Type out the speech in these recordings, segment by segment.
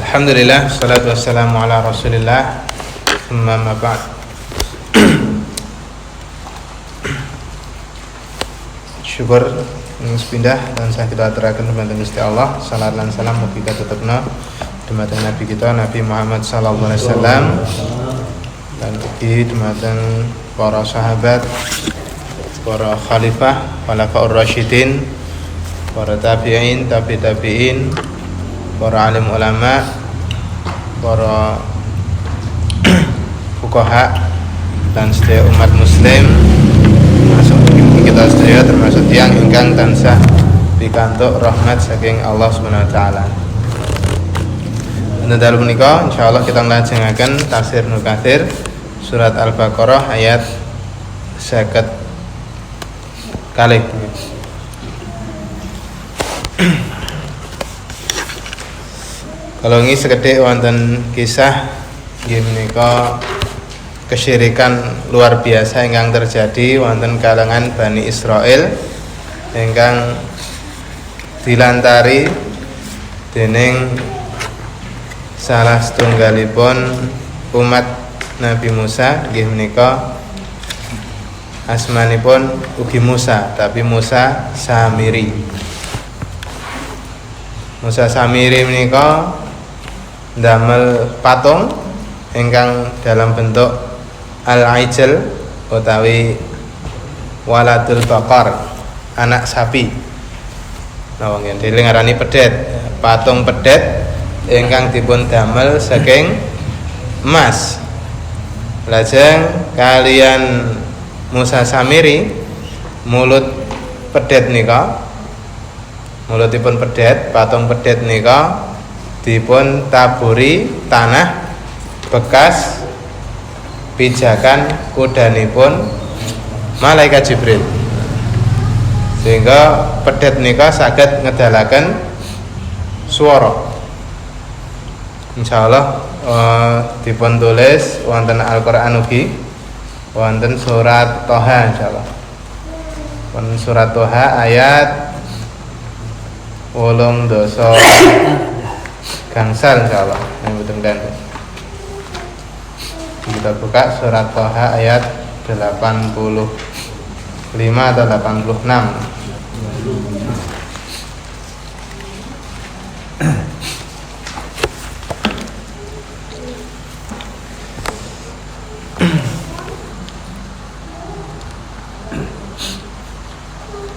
Alhamdulillah, salatu wassalamu ala rasulillah. Amma ma ba'd. Syukur pindah dan saya kita aturaken dumateng Gusti Allah. Salat lan salam mugi tetepna dumateng Nabi kita Nabi Muhammad sallallahu alaihi wasallam dan ugi dumateng para sahabat, para khalifah, khulafaur rasyidin, para tabi'in, tabi'in, para alim ulama, para fuqaha dan sedaya umat muslim, termasuk kita sedaya termasuk tiyang ingkang tansah pikantuk rahmat saking Allah Subhanahu wa taala. Nek dalem menika insyaallah kita nglajengaken tafsir Ibnu Katsir surat Al-Baqarah ayat 50 kali. Kalau ini sekedhik wonten kisah nggih menika kesyirikan luar biasa ingkang terjadi wonten kalangan Bani Israil ingkang dilantari dening salah setunggalipun umat Nabi Musa nggih menika asmanipun ugi Musa tapi Musa Samiri. Musa Samiri menika ndamel patung ingkang dalam bentuk al-ijl utawi waladul baqar, anak sapi. Nah, wong yen ngarani pedet, patung pedet ingkang dipun damel saking emas. Lajeng kalian Musa Samiri mulut pedet nika, mulutipun pedet, patung pedet nika dipun taburi tanah bekas pijakan kudanipun malaikat Jibril, sehingga pedet nika saged ngedalaken swara. Insyaallah dipun tulis wonten Al-Qur'an ugi wonten surat Toha insyaallah. Wonten surat Toha ayat 8 gangsal insyaallah. Mboten ganti. Kita buka surat Toha ayat 85 atau 86.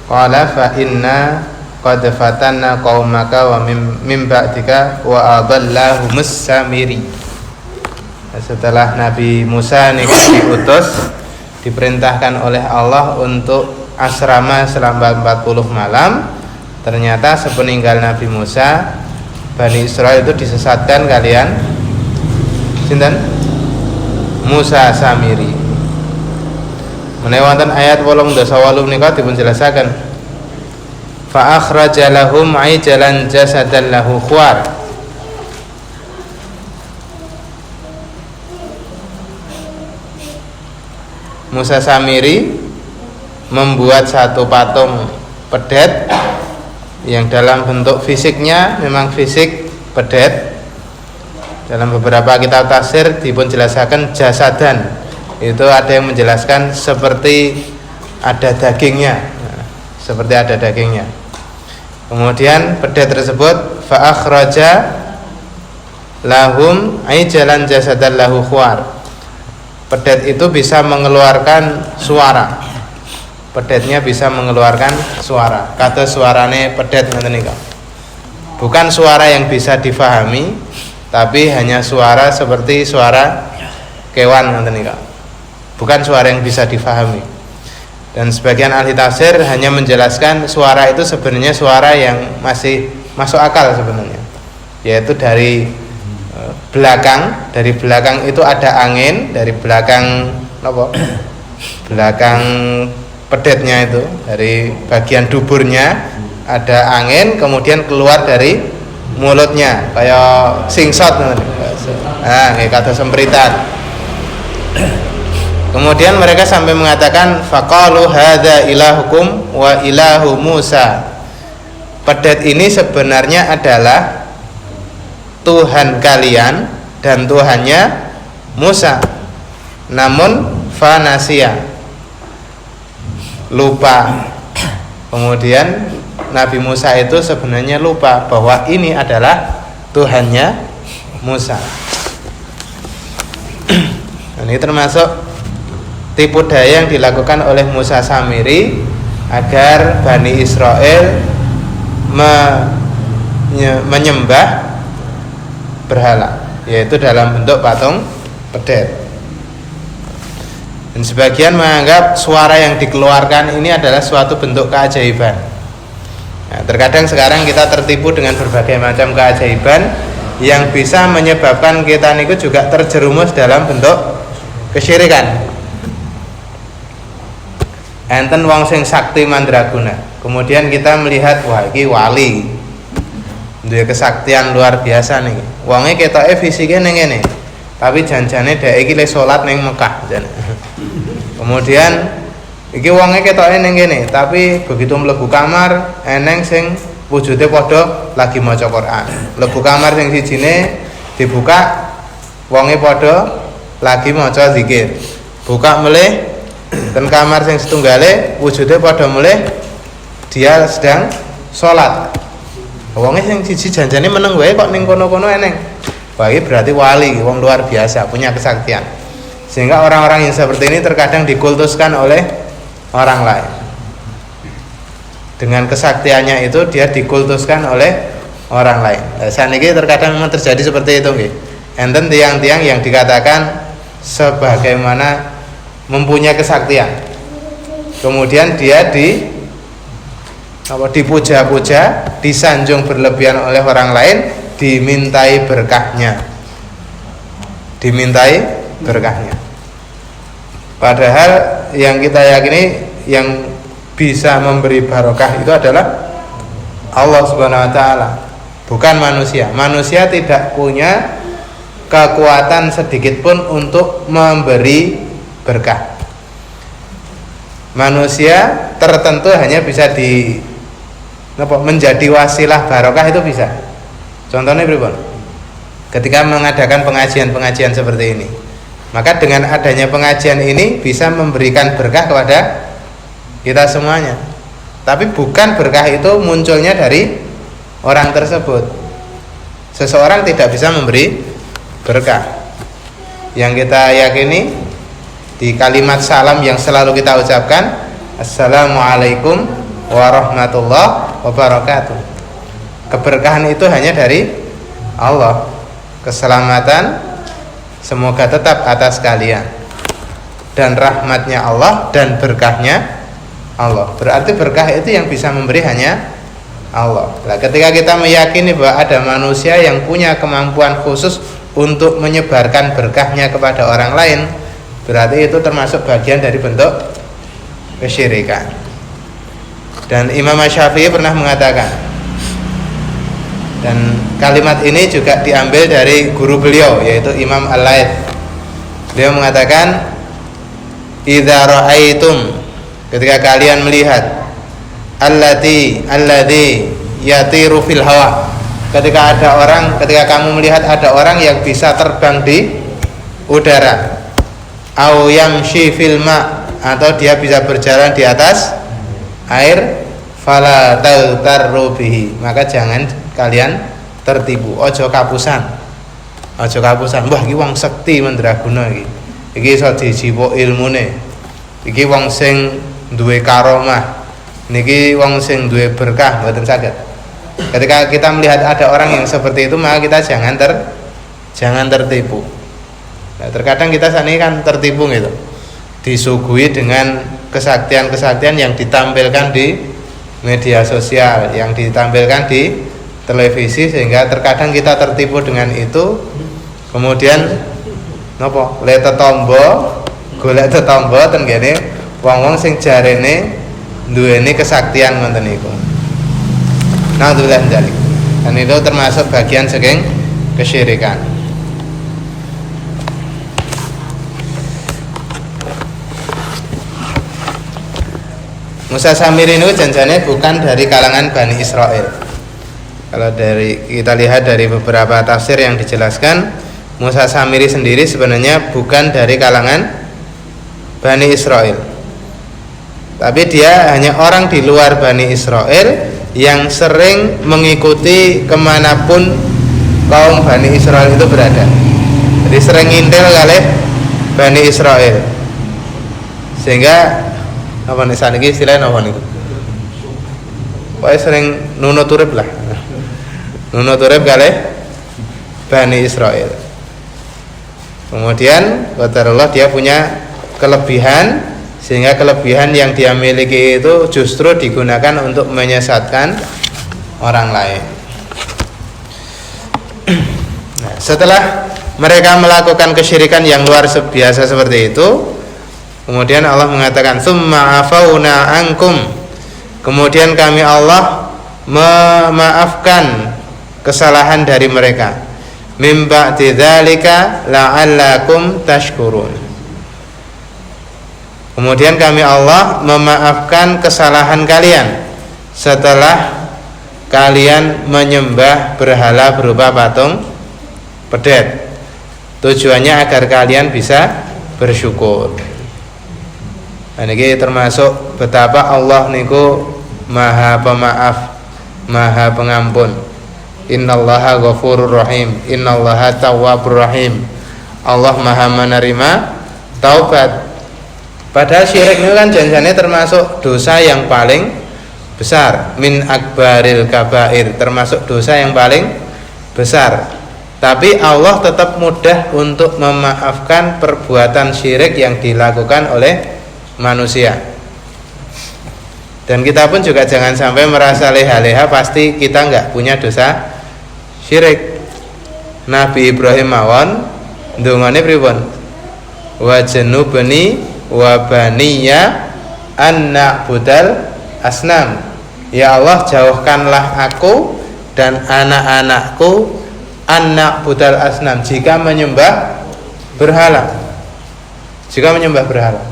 Qala fa inna qad fatanna qaumaka wa mim ba'dika wa adallahumus samiri. Setelah Nabi Musa diutus, diperintahkan oleh Allah untuk asrama selama 40 malam. Ternyata sepeninggal Nabi Musa, Bani Israil itu disesatkan kalian sinten? Musa Samiri. Menawi wonten ayat 88 nika dipun jelasaken fa akhraja lahum aijalan jasadan lahu khuwar. Musa Samiri membuat satu patung pedet yang dalam bentuk fisiknya memang fisik pedet. Dalam beberapa kitab tafsir dipun jelasaken jasadan, itu ada yang menjelaskan seperti ada dagingnya, seperti ada dagingnya. Kemudian pedet tersebut fa akhraja lahum aijalan jasadan lahu khuwar. Pedet itu bisa mengeluarkan suara. Pedetnya bisa mengeluarkan suara. Kata suarane pedet ngoten niku. Bukan suara yang bisa difahami, tapi hanya suara seperti suara kewan ngoten niku. Bukan suara yang bisa difahami. Dan sebagian ahli tafsir hanya menjelaskan suara itu sebenarnya suara yang masih masuk akal sebenarnya, yaitu dari belakang itu ada angin, dari belakang belakang pedetnya itu, dari bagian duburnya ada angin, kemudian keluar dari mulutnya kayak singsot. Nah, kayak kata sempritan. Kemudian mereka sampai mengatakan faqalu hadza ilahukum wa ilahu Musa. pedet ini sebenarnya adalah Tuhan kalian dan Tuhannya Musa, namun fanasia, lupa. Kemudian Nabi Musa itu sebenarnya lupa bahwa ini adalah Tuhannya Musa. Ini termasuk tipu daya yang dilakukan oleh Musa Samiri agar Bani Israel menyembah berhala, yaitu dalam bentuk patung pedet. Dan sebagian menganggap suara yang dikeluarkan ini adalah suatu bentuk keajaiban. Nah, terkadang sekarang kita tertipu dengan berbagai macam keajaiban yang bisa menyebabkan kita niku juga terjerumus dalam bentuk kesyirikan. Enten wong sing sakti mandraguna, kemudian kita melihat wah iki wali, duwe kesaktian luar biasa nih. Wonge ketoke fisike ning ngene, tapi janjane dhek iki le salat ning Mekah jane. Kemudian iki wonge ketoke ning kene, tapi begitu mlebu kamar eneng sing wujude padha lagi maca Quran. Mlebu kamar sing sijine dibuka wonge padha lagi maca zikir. Buka melih dan kamar sing setunggale wujude padha melih dia sedang salat. Wonge sing siji janjane meneng wae kok ning kono-kono eneng. Wah, ini berarti wali, wong luar biasa, punya kesaktian. Sehingga orang-orang yang seperti ini terkadang dikultuskan oleh orang lain. Dengan kesaktiannya itu dia dikultuskan oleh orang lain. Nah, saat ini terkadang memang terjadi seperti itu nggih. Enten tiang-tiang yang dikatakan sebagaimana mempunyai kesaktian, kemudian dia dipuja-puja, disanjung berlebihan oleh orang lain, dimintai berkahnya. Padahal yang kita yakini yang bisa memberi barokah itu adalah Allah Subhanahu wa taala, bukan manusia. Manusia tidak punya kekuatan sedikit pun untuk memberi berkah. Manusia tertentu hanya bisa menjadi wasilah barokah, itu bisa. Contohnya pripun? Ketika mengadakan pengajian-pengajian seperti ini, maka dengan adanya pengajian ini bisa memberikan berkah kepada kita semuanya. Tapi bukan berkah itu munculnya dari orang tersebut. Seseorang tidak bisa memberi berkah. Yang kita yakini di kalimat salam yang selalu kita ucapkan, Assalamualaikum warahmatullahi wabarakatuh. Keberkahan itu hanya dari Allah. Keselamatan semoga tetap atas kalian, dan rahmatnya Allah dan berkahnya Allah. Berarti berkah itu yang bisa memberi hanya Allah. Nah, ketika kita meyakini bahwa ada manusia yang punya kemampuan khusus untuk menyebarkan berkahnya kepada orang lain, berarti itu termasuk bagian dari bentuk kesyirikan. Dan Imam Syafi'i pernah mengatakan, dan kalimat ini juga diambil dari guru beliau, yaitu Imam Al-Laits. Beliau mengatakan, idza ra'aitum, ketika kalian melihat, alladzi yatiru fil hawa, ketika kamu melihat ada orang yang bisa terbang di udara, au yamshi fil ma, atau dia bisa berjalan di atas air, fala taghtarru bihi, maka jangan kalian tertipu. Ojo kapusan. Wah, iki wong sekti mandraguna iki. Iki iso dijipuk ilmune. Iki wong sing duwe karomah. Niki wong sing duwe berkah, mboten saged. Ketika kita melihat ada orang yang seperti itu, maka kita jangan tertipu. Nah, terkadang kita saat ini kan tertipu gitu, disuguhi dengan kesaktian-kesaktian yang ditampilkan di media sosial, yang ditampilkan di televisi, sehingga terkadang kita tertipu dengan itu. Kemudian nopo le tetombo golek tetombo ten kene wong-wong sing jarene duweni kesaktian ngoten niku. Naudzubillah min dzalik. Dan itu termasuk bagian saking kesyirikan. Musa Samiri ini janjane bukan dari kalangan Bani Israel. Kalau kita lihat dari beberapa tafsir yang dijelaskan, Musa Samiri sendiri sebenarnya bukan dari kalangan Bani Israel, tapi dia hanya orang di luar Bani Israel yang sering mengikuti kemanapun kaum Bani Israel itu berada. Jadi sering ngintil kali Bani Israel, sehingga apa nih saniki istilahnya apa nih? Pokoknya sering nuno turib lah, nuno turib kali Bani Israel. Kemudian qadarullah dia punya kelebihan, sehingga kelebihan yang dia miliki itu justru digunakan untuk menyesatkan orang lain. Nah, setelah mereka melakukan kesyirikan yang luar biasa seperti itu, kemudian Allah mengatakan summa afauna ankum, kemudian kami Allah memaafkan kesalahan dari mereka, mim ba'di dzalika la'allakum tashkurun. Kemudian kami Allah memaafkan kesalahan kalian setelah kalian menyembah berhala berupa patung pedet, tujuannya agar kalian bisa bersyukur. Ini termasuk betapa Allah niku maha pemaaf, maha pengampun. Innallaha ghafurur rahim, innallaha tawwabur rahim. Allah maha menerima taubat. Padahal syirik itu kan janjane termasuk dosa yang paling besar, min akbaril kabair, termasuk dosa yang paling besar. Tapi Allah tetap mudah untuk memaafkan perbuatan syirik yang dilakukan oleh manusia. Dan kita pun juga jangan sampai merasa leha-leha pasti kita enggak punya dosa syirik. Nabi Ibrahim mawon ndongane pripun? Wa janubni wa baniya an na'budal asnam. Ya Allah, jauhkanlah aku dan anak-anakku an na'budal asnam, jika menyembah berhala. Jika menyembah berhala.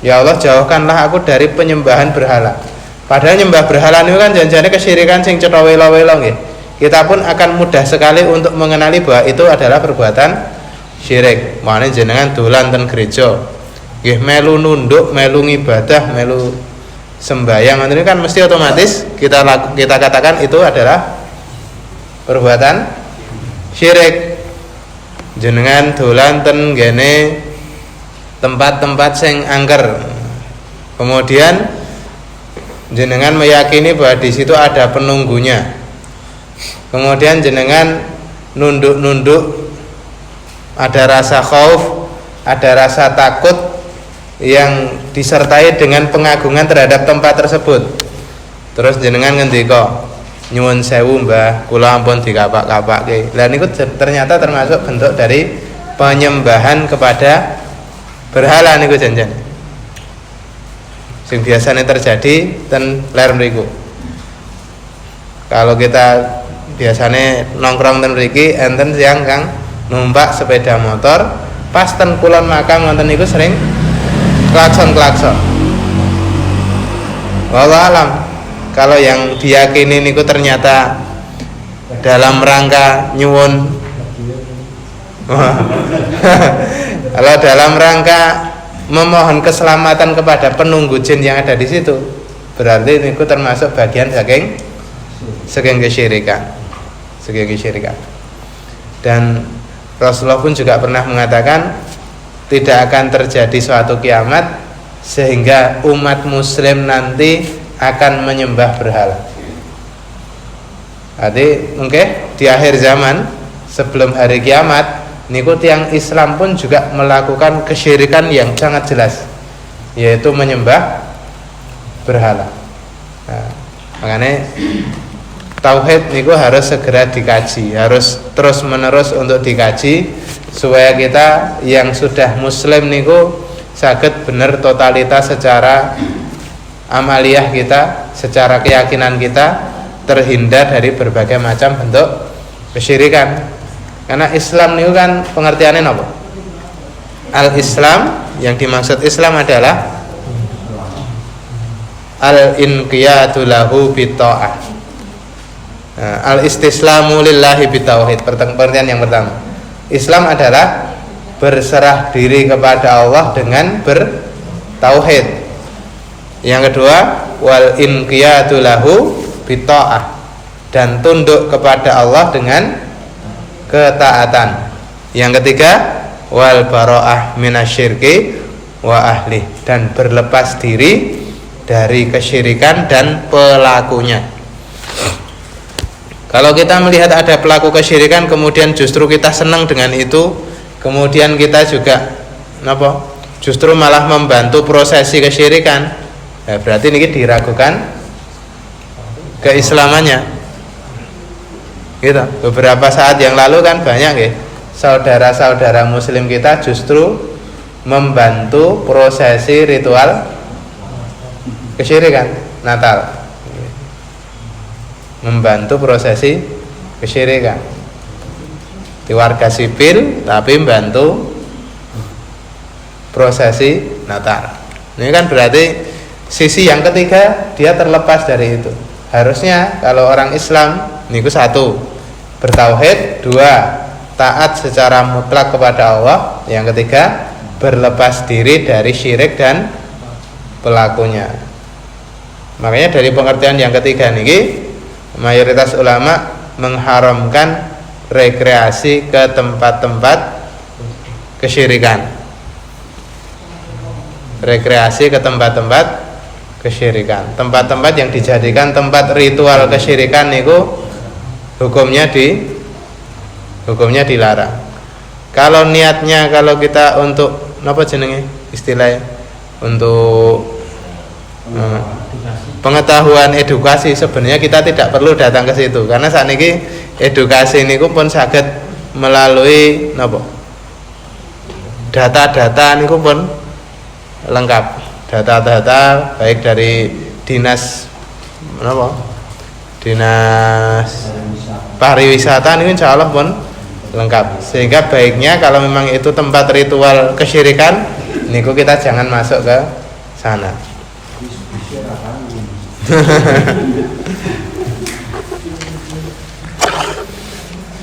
Ya Allah, jauhkanlah aku dari penyembahan berhala. Padahal nyembah berhala itu kan janjane kesyirikan sing cetha welo-welo nggih. Kita pun akan mudah sekali untuk mengenali bahwa itu adalah perbuatan syirik. Makanya jenengan dolan ten gereja, nggih melu nunduk, melu ngibadah, melu sembahyang, ini kan mesti otomatis kita katakan itu adalah perbuatan syirik. Jenengan dolan ten gene tempat-tempat sing angker, kemudian jenengan meyakini bahwa di situ ada penunggunya, kemudian jenengan nunduk-nunduk, ada rasa khauf, ada rasa takut yang disertai dengan pengagungan terhadap tempat tersebut. Terus jenengan ngendika, nyuwun sewu Mbah, kula ampun dikapak-kapake. Lah niku ternyata termasuk bentuk dari penyembahan kepada berhala niku janjan. Sing biasanya terjadi ten ler mriku. Kalau kita biasanya nongkrong ten mriki enten siang kang numpak sepeda motor, pas ten kulon makam wonten niku sering klakson-klakson. Wallahu alam, kalau yang diyakini niku ternyata dalam rangka nyuwun kalau dalam rangka memohon keselamatan kepada penunggu jin yang ada di situ, berarti niku termasuk bagian saking kesyirikan. Dan Rasulullah pun juga pernah mengatakan tidak akan terjadi suatu kiamat sehingga umat muslim nanti akan menyembah berhala. Jadi mungkin di akhir zaman sebelum hari kiamat niku tiang Islam pun juga melakukan kesyirikan yang sangat jelas, yaitu menyembah berhala. Nah, makanya tauhid niku harus segera dikaji, harus terus menerus untuk dikaji supaya kita yang sudah muslim niku saged bener totalitas secara amaliyah kita, secara keyakinan kita terhindar dari berbagai macam bentuk kesyirikan. Karena Islam niku kan pengertiannya apa? Al-Islam, yang dimaksud Islam adalah al-inqiyadu lahu bita'ah. Al-istislamu lillahi bitauhid. Pengertian yang pertama, Islam adalah berserah diri kepada Allah dengan bertauhid. Yang kedua, wal inqiyadu lahu bita'ah, dan tunduk kepada Allah dengan ketaatan. Yang ketiga, wal bara'ah minasyirki wa ahli, dan berlepas diri dari kesyirikan dan pelakunya. Kalau kita melihat ada pelaku kesyirikan kemudian justru kita senang dengan itu, kemudian kita juga justru malah membantu prosesi kesyirikan, ya berarti ini diragukan keislamannya. Gitu. Beberapa saat yang lalu kan banyak ya saudara-saudara muslim kita justru membantu prosesi ritual kesyirikan Natal, membantu prosesi kesyirikan di warga sipil tapi membantu prosesi Natal. Ini kan berarti sisi yang ketiga dia terlepas dari itu. Harusnya kalau orang Islam niku satu, bertauhid, dua, taat secara mutlak kepada Allah, yang ketiga berlepas diri dari syirik dan pelakunya. Makanya dari pengertian yang ketiga niki mayoritas ulama mengharamkan rekreasi ke tempat-tempat kesyirikan. Rekreasi ke tempat-tempat kesyirikan. Tempat-tempat yang dijadikan tempat ritual kesyirikan niku hukumnya dilarang. Kalau niatnya kalau kita untuk apa jenenge istilahnya untuk pengetahuan edukasi, sebenarnya kita tidak perlu datang ke situ karena saat ini edukasi ini pun saged melalui data-data ini pun lengkap, data-data baik dari dinas pariwisata ini insya Allah pun lengkap, sehingga baiknya kalau memang itu tempat ritual kesyirikan niku kita jangan masuk ke sana.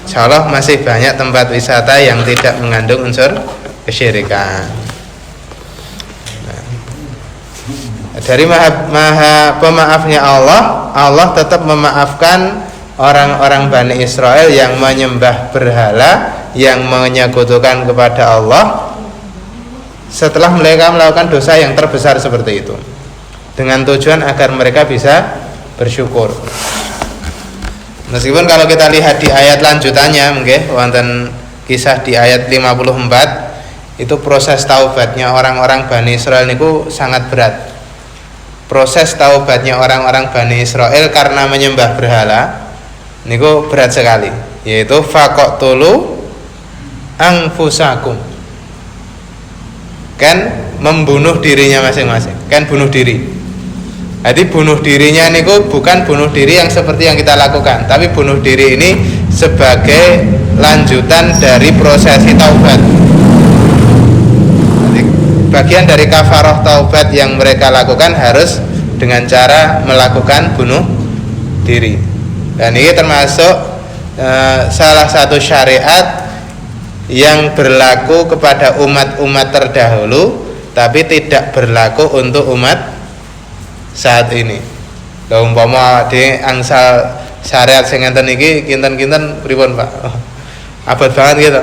Insya Allah masih banyak tempat wisata yang tidak mengandung unsur kesyirikan. Dari maha pemaafnya Allah tetap memaafkan orang-orang Bani Israel yang menyembah berhala, yang menyekutukan kepada Allah setelah mereka melakukan dosa yang terbesar seperti itu, dengan tujuan agar mereka bisa bersyukur. Meskipun kalau kita lihat di ayat lanjutannya mungkin wonten kisah di ayat 54 itu proses taubatnya orang-orang Bani Israel niku sangat berat. Proses taubatnya orang-orang Bani Israel karena menyembah berhala niku berat sekali, yaitu faqtulu anfusakum, kan membunuh dirinya masing-masing, kan bunuh diri. Jadi bunuh dirinya niku bukan bunuh diri yang seperti yang kita lakukan, tapi bunuh diri ini sebagai lanjutan dari prosesi taubat. Jadi bagian dari kafarah taubat yang mereka lakukan harus dengan cara melakukan bunuh diri. Dan ini termasuk salah satu syariat yang berlaku kepada umat-umat terdahulu, tapi tidak berlaku untuk umat saat ini. Lha umpama de angsal syariat sing ngenten iki kinten-kinten pripun, Pak? Abot banget gitu.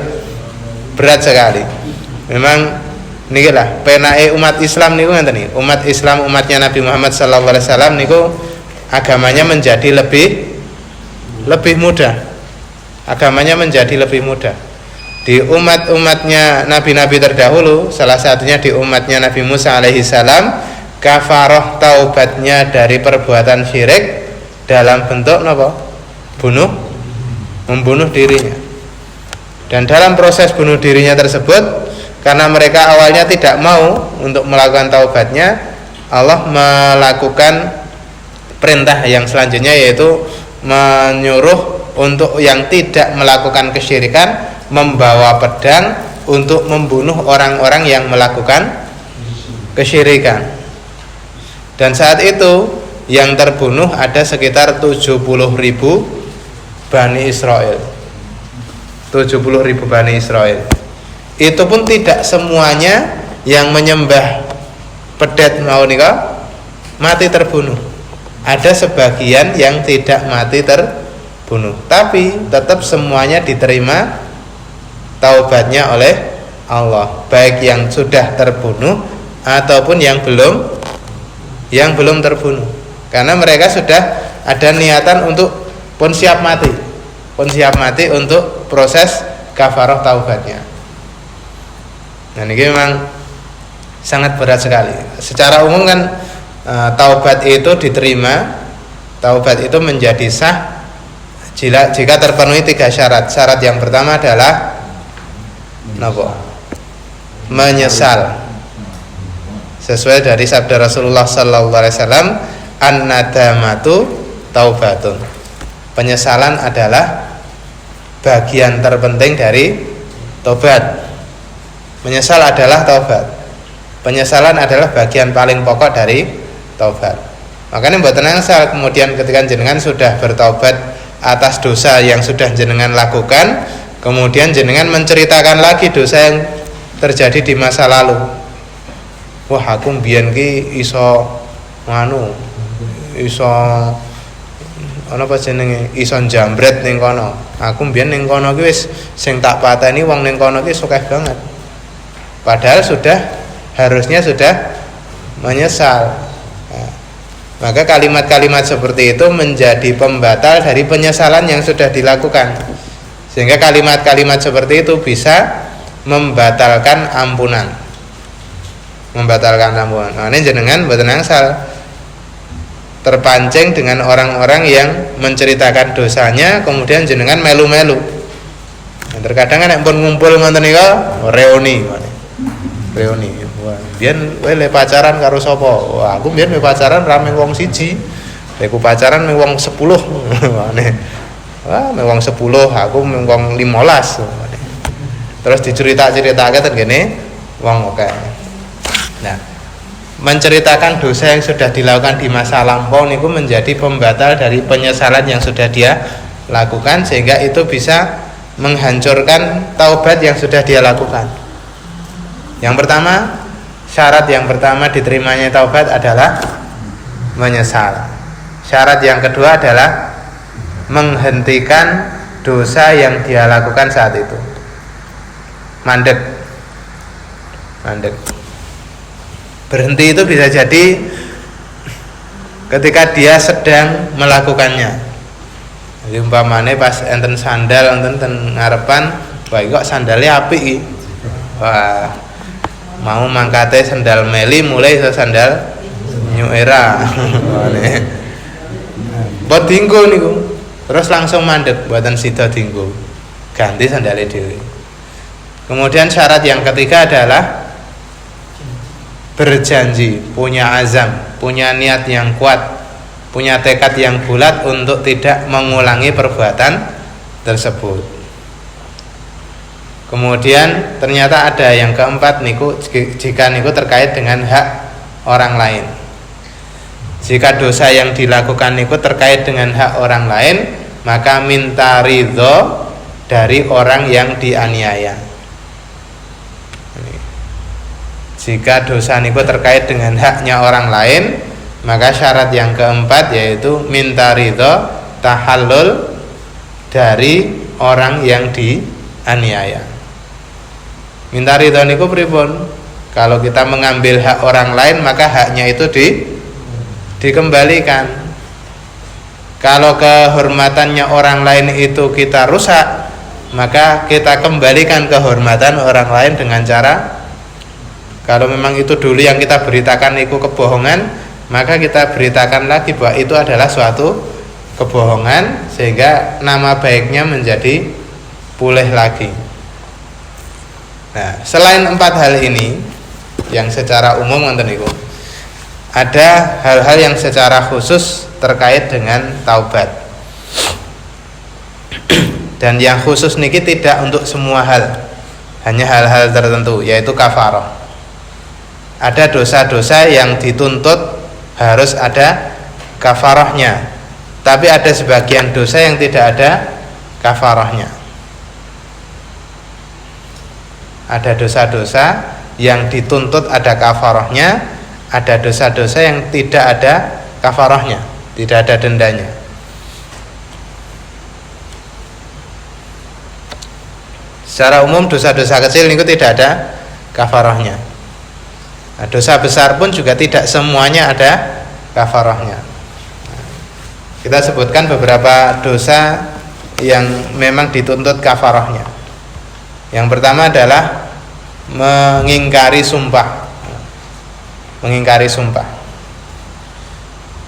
Berat sekali. Memang niki lah penake umat Islam niku ngenten iki. Umat Islam, umatnya Nabi Muhammad sallallahu alaihi wasallam niku agamanya menjadi lebih mudah. Agamanya menjadi lebih mudah. Di umat-umatnya nabi-nabi terdahulu, salah satunya di umatnya Nabi Musa alaihi salam, kafarah taubatnya dari perbuatan syirik dalam bentuk membunuh dirinya. Dan dalam proses bunuh dirinya tersebut, karena mereka awalnya tidak mau untuk melakukan taubatnya, Allah melakukan perintah yang selanjutnya, yaitu menyuruh untuk yang tidak melakukan kesyirikan membawa pedang untuk membunuh orang-orang yang melakukan kesyirikan. Dan saat itu yang terbunuh ada sekitar 70.000 Bani Israel. 70.000 Bani Israel. Itu pun tidak semuanya yang menyembah pedet mau nikah mati terbunuh. Ada sebagian yang tidak mati terbunuh, tapi tetap semuanya diterima taubatnya oleh Allah, baik yang sudah terbunuh ataupun yang belum terbunuh, karena mereka sudah ada niatan untuk pun siap mati untuk proses kafarah taubatnya. Nah ini memang sangat berat sekali. Secara umum kan taubat itu diterima, taubat itu menjadi sah jika terpenuhi 3 syarat. Syarat yang pertama adalah menyesal, sesuai dari sabda Rasulullah sallallahu alaihi wasallam, an-nadamatu taubatun. Penyesalan adalah bagian terpenting dari taubat. Menyesal adalah taubat. Penyesalan adalah bagian paling pokok dari taubat. Makanya mboten angsal kemudian ketika jenengan sudah bertaubat atas dosa yang sudah jenengan lakukan, kemudian jenengan menceritakan lagi dosa yang terjadi di masa lalu. Wah, aku mbiyen ki iso apa jenenge, iso jambret ning kono. Aku mbiyen ning kono ki wis sing tak pateni wong ning kono ki sukeh banget. Padahal harusnya sudah menyesal. Nah, maka kalimat-kalimat seperti itu menjadi pembatal dari penyesalan yang sudah dilakukan. Sehingga kalimat-kalimat seperti itu bisa membatalkan ampunan. Nah, ini jenengan mboten angsal terpancing dengan orang-orang yang menceritakan dosanya, kemudian jenengan melu-melu. Nah, terkadang nek pun ngumpul ngoten nika reuni. Wah, biyen kowe le pacaran karo sapa? Wah, aku biyen pacaran ra mung wong siji. Aku pacaran mung wong 10. Wah, mung wong 10, aku mung wong 15. Terus dicerita-ceritake ten kene wong akeh. Nah, menceritakan dosa yang sudah dilakukan di masa lampau niku menjadi pembatal dari penyesalan yang sudah dia lakukan, sehingga itu bisa menghancurkan taubat yang sudah dia lakukan. Yang pertama, syarat yang pertama diterimanya taubat adalah menyesal. Syarat yang kedua adalah menghentikan dosa yang dia lakukan saat itu. Mandek. Berhenti itu bisa jadi ketika dia sedang melakukannya. Jadi umpamane pas enten sandal enten ngarepan, wah kok sandalnya apik iki. Wah, mau mangkate sandal meli mulai ke sandal new era. Buat dinggo niku. Terus langsung mandek buatan sida dinggo. Ganti sandale dhewe. Kemudian syarat yang ketiga adalah berjanji, punya azam, punya niat yang kuat, punya tekad yang bulat untuk tidak mengulangi perbuatan tersebut. Kemudian ternyata ada yang keempat niku, jika niku terkait dengan hak orang lain. Jika dosa yang dilakukan niku terkait dengan hak orang lain, maka minta ridho dari orang yang dianiaya. Jika dosa niku terkait dengan haknya orang lain, maka syarat yang keempat yaitu minta ridho tahallul dari orang yang dianiaya. Minta ridho niku pripun? Kalau kita mengambil hak orang lain, maka haknya itu dikembalikan. Kalau kehormatannya orang lain itu kita rusak, maka kita kembalikan kehormatan orang lain dengan cara, kalau memang itu dulu yang kita beritakan itu kebohongan, maka kita beritakan lagi bahwa itu adalah suatu kebohongan, sehingga nama baiknya menjadi pulih lagi. Nah, selain 4 hal ini yang secara umum ngoten niku, ada hal-hal yang secara khusus terkait dengan taubat. Dan yang khusus niki tidak untuk semua hal, hanya hal-hal tertentu, yaitu kafarah. Ada dosa-dosa yang dituntut harus ada kafarahnya. Tapi ada sebagian dosa yang tidak ada kafarahnya. Ada dosa-dosa yang dituntut ada kafarahnya, ada dosa-dosa yang tidak ada kafarahnya, tidak ada dendanya. Secara umum dosa-dosa kecil itu tidak ada kafarahnya. Nah, dosa besar pun juga tidak semuanya ada kafarahnya. Kita sebutkan beberapa dosa yang memang dituntut kafarahnya. Yang pertama adalah mengingkari sumpah. Mengingkari sumpah.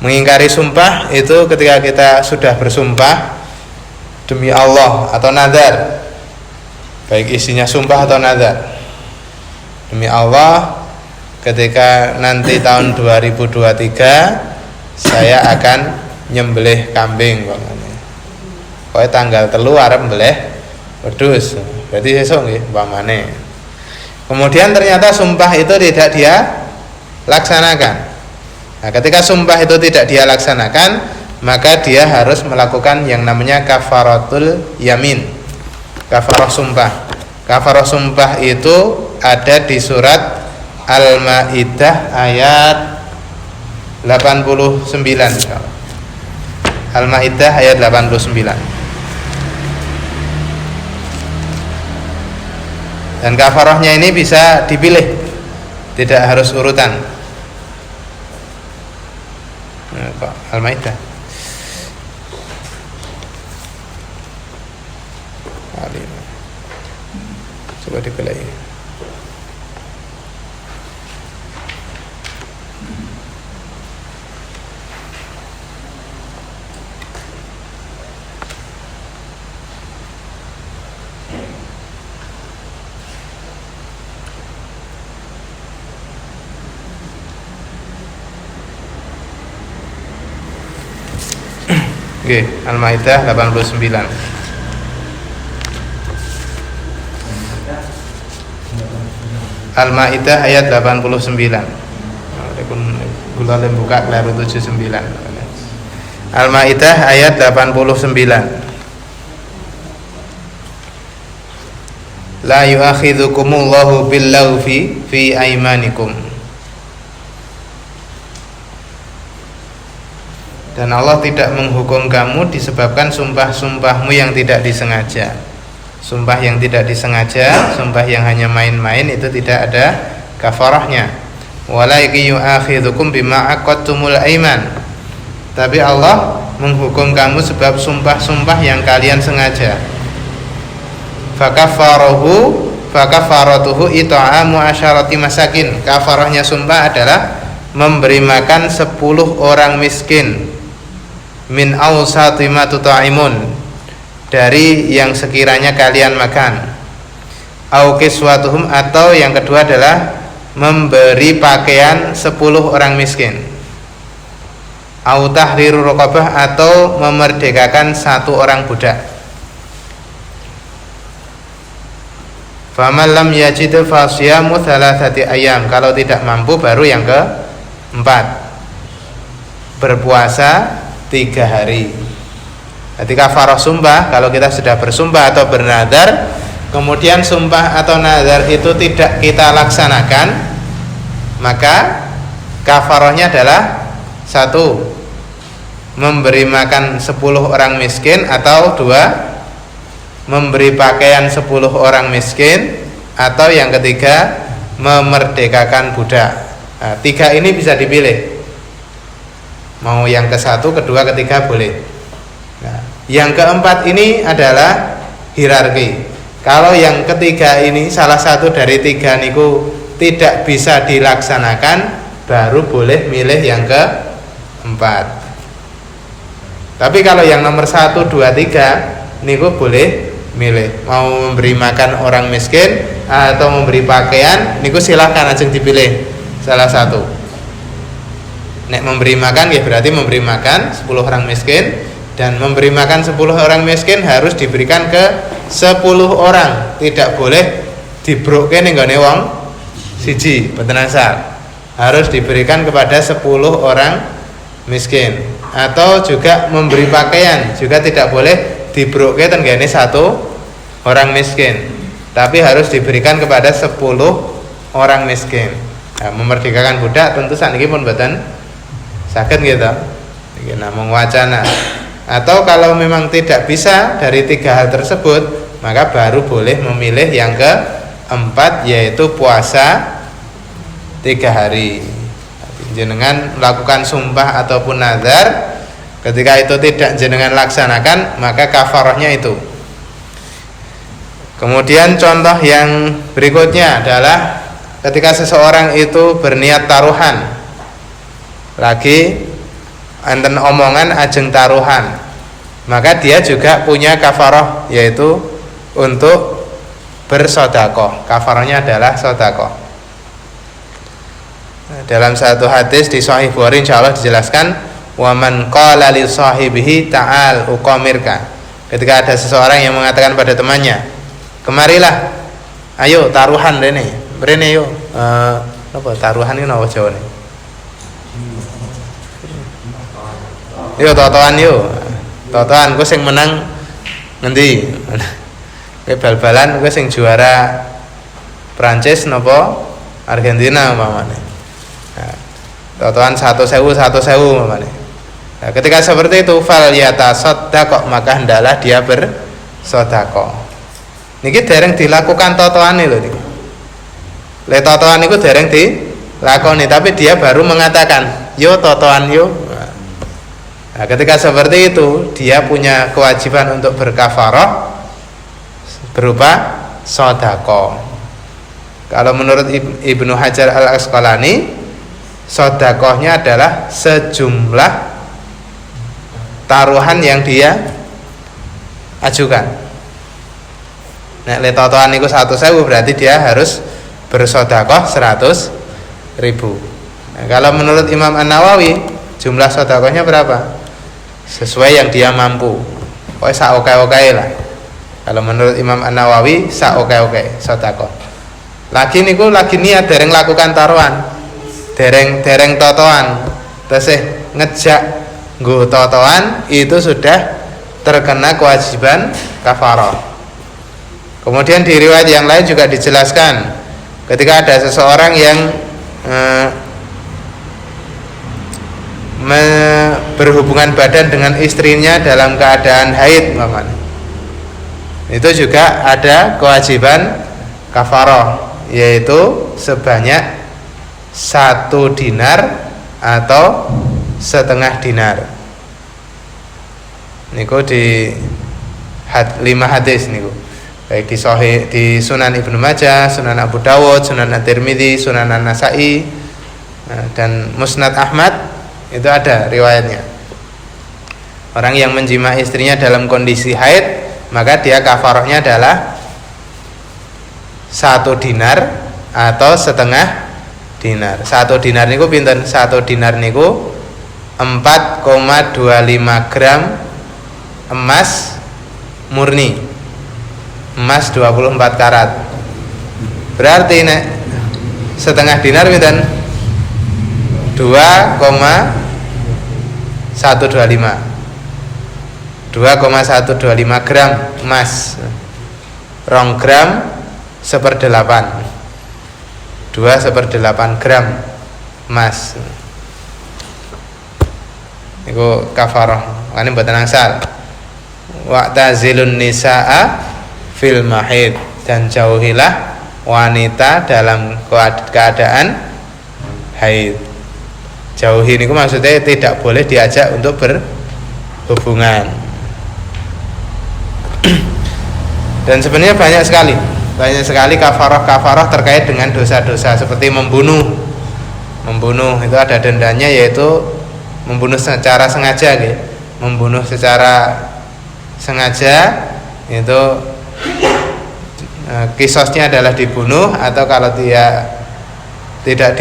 Mengingkari sumpah itu ketika kita sudah bersumpah demi Allah atau nazar, baik isinya sumpah atau nazar. Demi Allah, ketika nanti tahun 2023 saya akan nyembelih kambing, pokoknya tanggal 3 arep mbelih wedhus, berarti sesuk nggih umpamane. Kemudian ternyata sumpah itu tidak dia laksanakan. Nah, ketika sumpah itu tidak dia laksanakan, maka dia harus melakukan yang namanya kafaratul yamin, kafarah sumpah. Kafarah sumpah itu ada di surat Al-Maidah ayat 89. Al-Maidah ayat 89. Dan kafarahnya ini bisa dipilih, tidak harus urutan. Al-Maidah. Coba dipilih. Oke, Al-Maidah 89. Al-Maidah ayat 89. Kula buka kleru 79. Al-Maidah ayat 89. La yu'akhidhukumullahu billawfi fi aymanikum. Dan Allah tidak menghukum kamu disebabkan sumpah-sumpahmu yang tidak disengaja. Sumpah yang tidak disengaja, sumpah yang hanya main-main itu tidak ada kafarahnya. Walaiki yu'akhidhukum bima aqadtumul aiman. Tapi Allah menghukum kamu sebab sumpah-sumpah yang kalian sengaja. Fakafaratuhu it'amu asyarati masakin. Kafarahnya sumpah adalah memberi makan 10 orang miskin. Min awsati ma tutaimun, dari yang sekiranya kalian makan. Au kiswatuhum, atau yang kedua adalah memberi pakaian 10 orang miskin. Au tahriru raqabah, atau memerdekakan 1 orang budak. Faman lam yajid fasyamu thalathati ayyam. Kalau tidak mampu baru yang keempat, berpuasa 3 hari. Ketika kafarah sumpah, kalau kita sudah bersumpah atau bernadar, kemudian sumpah atau nadar itu tidak kita laksanakan, maka kafarahnya adalah 1. Memberi makan 10 orang miskin, atau 2. Memberi pakaian 10 orang miskin, atau yang ketiga memerdekakan budak. Nah, 3 ini bisa dipilih. Mau yang ke-1, kedua, ketiga boleh. Nah, yang keempat ini adalah hierarki. Kalau yang ketiga ini salah satu dari 3 niku tidak bisa dilaksanakan, baru boleh milih yang keempat. Tapi kalau yang nomor 1, 2, 3 niku boleh milih. Mau memberi makan orang miskin atau memberi pakaian, niku silahkan aja dipilih salah satu. Nek memberi makan ya berarti memberi makan 10 orang miskin, dan memberi makan 10 orang miskin harus diberikan ke 10 orang, tidak boleh dibroke ning gone wong siji, mboten asal. harus diberikan kepada 10 orang miskin. Atau juga memberi pakaian juga tidak boleh dibroke tenggane 1 orang miskin, tapi harus diberikan kepada 10 orang miskin. Nah, memerdekakan budak tentu sakniki pun mboten saged gitu. Iki namung wacana. Atau kalau memang tidak bisa dari 3 hal tersebut, maka baru boleh memilih yang keempat, yaitu puasa 3 hari. Jenengan melakukan sumpah ataupun nazar, ketika itu tidak jenengan laksanakan, maka kafarahnya itu. Kemudian contoh yang berikutnya adalah ketika seseorang itu berniat taruhan, lagi enten omongan ajeng taruhan, maka dia juga punya kafarah, yaitu untuk bersodakoh. Kafarahnya adalah sodakoh. Dalam satu hadis di Sahih Bukhari insyaallah dijelaskan, waman qala li sahibihi ta'al uqamirka. Ketika ada seseorang yang mengatakan pada temannya, kemarilah, ayo taruhan rene yo. Apa taruhan ini apa jawane? Yo totoan yo. Totoan ku sing menang ngendi? Kowe bal-balan kowe sing juara Prancis napa Argentina umpamane. Totoan 1.000 umpamane. Nah, ketika seperti itu fal yatasaddaq, maka hendaklah dia bersedekah. Niki dereng dilakukan totoan lho niki. Le totoan niku dereng dilakoni, tapi dia baru mengatakan, "Yo totoan yo." Nah, ketika seperti itu, dia punya kewajiban untuk berkafarah berupa sedekah. Kalau menurut Ibnu Hajar Al-Asqalani, sedekahnya adalah sejumlah taruhan yang dia ajukan. Nek le totoan niku 100.000 berarti dia harus bersedekah 100.000. Nah, kalau menurut Imam An-Nawawi, jumlah sedekahnya berapa? Sesuai yang dia mampu. Pokoknya sak-oke-oke lah. Kalau menurut Imam An-Nawawi sak-oke-oke sedekah. Lagi niku lagi niat dereng lakukan taruhan. Dereng totoan, tesih ngejak nggo totoan, itu sudah terkena kewajiban kafarah. Kemudian di riwayat yang lain juga dijelaskan, ketika ada seseorang yang berhubungan badan dengan istrinya dalam keadaan haid, itu juga ada kewajiban kafarah, yaitu sebanyak 1 dinar atau setengah dinar. Niku di 5 hadis niku. Baik di Sahih, di Sunan Ibnu Majah, Sunan Abu Dawud, Sunan At-Tirmidzi, Sunan An-Nasa'i, dan Musnad Ahmad, itu ada riwayatnya. Orang yang menjima istrinya dalam kondisi haid, maka dia kafarahnya adalah 1 dinar atau setengah dinar. 1 dinar niku pinten? 1 dinar niku 4,25 gram emas murni, emas 24 karat. Berarti nek setengah dinar pinten? 2,125 gram emas, 2 gram 1/8, 2/8 gram emas. Niku kafarah. Makane mboten angsal. Wa'tazilun nisaa fil mahid, dan jauhilah wanita dalam keadaan haid. Jauhi niku maksudnya tidak boleh diajak untuk berhubungan. Dan sebenarnya banyak sekali kafarah terkait dengan dosa-dosa seperti membunuh itu ada dendanya, yaitu membunuh secara sengaja gitu. Membunuh secara sengaja itu kisosnya adalah dibunuh, atau kalau dia tidak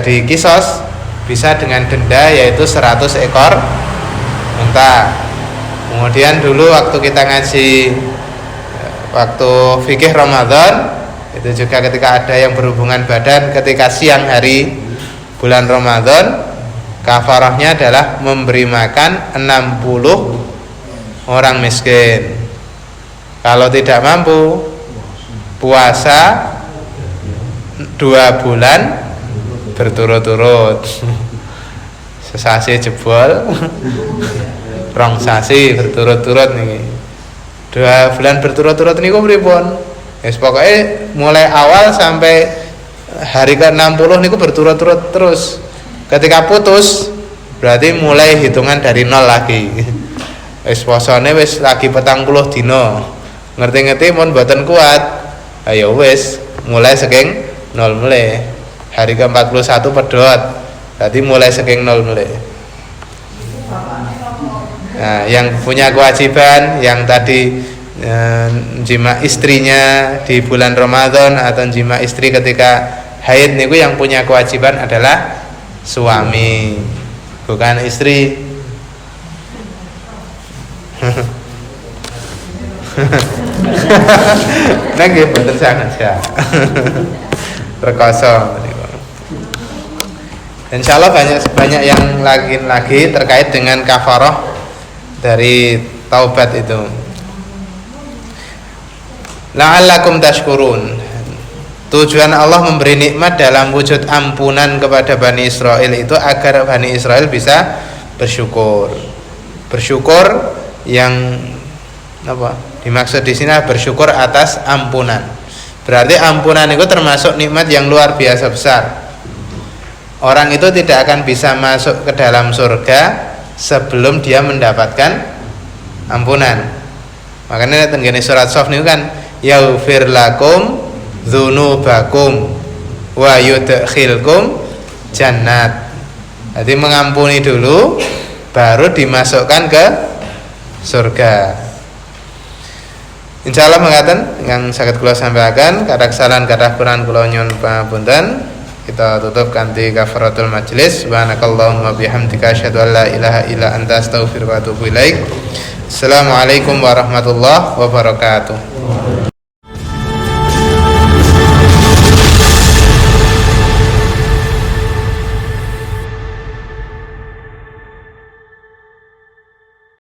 dikisos bisa dengan denda, yaitu 100 ekor unta. Kemudian dulu waktu kita ngaji waktu fikih Ramadan, itu juga ketika ada yang berhubungan badan ketika siang hari, bulan Ramadan, kafarahnya adalah memberi makan 60 orang miskin. Kalau tidak mampu, puasa 2 bulan berturut-turut. Sesasi jebol, rong sasi berturut-turut nih. 2 bulan berturut-turut niku pripun? Wis pokoke mulai awal sampai hari ke-60 niku berturut-turut terus. Ketika putus berarti mulai hitungan dari 0 lagi. Wis posone wis lagi 40 dina. Ngerti-ngerti mun mboten kuat. Ayo wis mulai saking 0 mulai. Hari ke-41 pedhot. Berarti mulai saking 0 mulai. Nah, yang punya kewajiban yang tadi jima istrinya di bulan Ramadan atau jima istri ketika haid niku yang punya kewajiban adalah suami, bukan istri. Nah, nggih boten sangat. Rekoso. Insyaallah banyak yang lagi terkait dengan kafarah dari taubat itu. La'allakum tashkurun. Tujuan Allah memberi nikmat dalam wujud ampunan kepada Bani Israel itu agar Bani Israel bisa bersyukur. Bersyukur yang apa? Dimaksud di sini bersyukur atas ampunan. Berarti ampunan itu termasuk nikmat yang luar biasa besar. Orang itu tidak akan bisa masuk ke dalam surga sebelum dia mendapatkan ampunan. Makanya tenggene surat Shaf niku kan yaghfir lakum dzunubakum wa yudkhilkum jannat. Jadi mengampuni dulu baru dimasukkan ke surga. Insyaallah mengatakan yang saged kula sampaikan, kathah kesalahan kathah kurang kula nyuwun pangapunten. Kita tutup kanthi kafaratul majlis. Subhanakallahumma bihamdika asyhadu an la ilaha illa anta astaghfiruka wa atubu ilaik. Assalamualaikum warahmatullahi wabarakatuh.